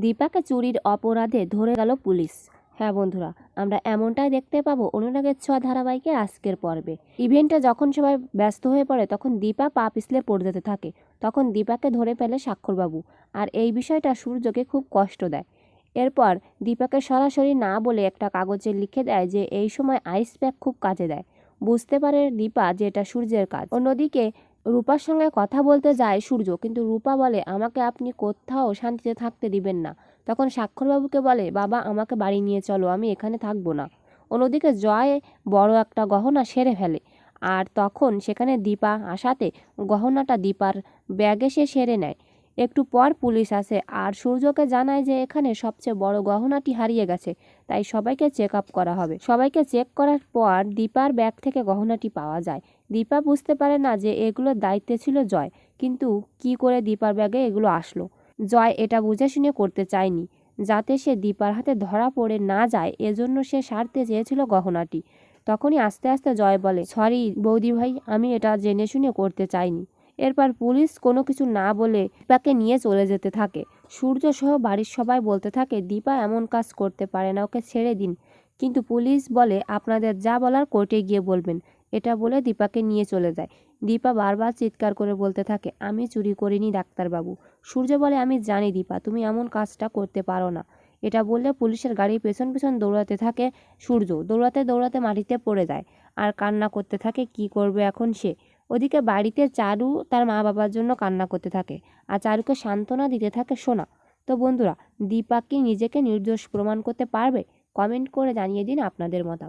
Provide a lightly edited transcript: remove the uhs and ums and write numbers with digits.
দীপাকে চুরির অপরাধে ধরে গেল পুলিশ। হ্যাঁ বন্ধুরা, আমরা এমনটাই দেখতে পাবো অনুরাগের ছোঁয়া ধারাবাহিকের আজকের পর্বে। ইভেন্টে যখন সবাই ব্যস্ত হয়ে পড়ে তখন দীপা পা পিছলে পড়ে যেতে থাকে। তখন দীপাকে ধরে ফেলে স্বাক্ষরবাবু, আর এই বিষয়টা সূর্যকে খুব কষ্ট দেয়। এরপর দীপাকে সরাসরি না বলে একটা কাগজে লিখে দেয় যে এই সময় আইস প্যাক খুব কাজে দেয়। বুঝতে পারে দীপা যে এটা সূর্যের কাজ। অন্যদিকে রূপার সঙ্গে কথা বলতে যায় সূর্য, কিন্তু রূপা বলে আমাকে আপনি কোথাও শান্তিতে থাকতে দিবেন না। তখন স্বাক্ষরবাবুকে বলে বাবা আমাকে বাড়ি নিয়ে চলো, আমি এখানে থাকবো না। অন্যদিকে জয় বড় একটা গহনা সেরে ফেলে, আর তখন সেখানে দীপা আসাতে গহনাটা দীপার ব্যাগে সে সেরে নেয়। একটু পর পুলিশ আসে আর সূর্যকে জানায় যে এখানে সবচেয়ে বড় গহনাটি হারিয়ে গেছে, তাই সবাইকে চেক আপ করা হবে। সবাইকে চেক করার পর দীপার ব্যাগ থেকে গহনাটি পাওয়া যায়। দীপা বুঝতে পারে না যে এগুলোর দায়িত্বে ছিল জয়, কিন্তু কি করে দীপার ব্যাগে এগুলো আসলো। জয় এটা বুঝে শুনে করতে চায়নি, যাতে সে দীপার হাতে ধরা পড়ে না যায়, এজন্য সে সারতে চেয়েছিল গহনাটি। তখনই আস্তে আস্তে জয় বলে সরি বৌদি ভাই, আমি এটা জেনে শুনে করতে চাইনি। এরপর পুলিশ কোনো কিছু না বলে দীপাকে নিয়ে চলে যেতে থাকে। সূর্য সহ বাড়ির সবাই বলতে থাকে দীপা এমন কাজ করতে পারে না, ওকে ছেড়ে দিন। কিন্তু পুলিশ বলে আপনাদের যা বলার কোর্টে গিয়ে বলবেন। এটা বলে দীপাকে নিয়ে চলে যায়। দীপা বারবার চিৎকার করে বলতে থাকে আমি চুরি করিনি ডাক্তারবাবু। সূর্য বলে আমি জানি দীপা তুমি এমন কাজটা করতে পারো না। এটা বললে পুলিশের গাড়ির পেছন পেছন দৌড়াতে থাকে সূর্য। দৌড়াতে দৌড়াতে মাটিতে পড়ে যায় আর কান্না করতে থাকে, কি করবে এখন সে। ওদিকে বাড়িতে চারু তার মা বাবার জন্য কান্না করতে থাকে আর চারুকে সান্ত্বনা দিতে থাকে সোনা। তো বন্ধুরা, দীপা কি নিজেকে নির্দোষ প্রমাণ করতে পারবে? কমেন্ট করে জানিয়ে দিন আপনাদের মতামত।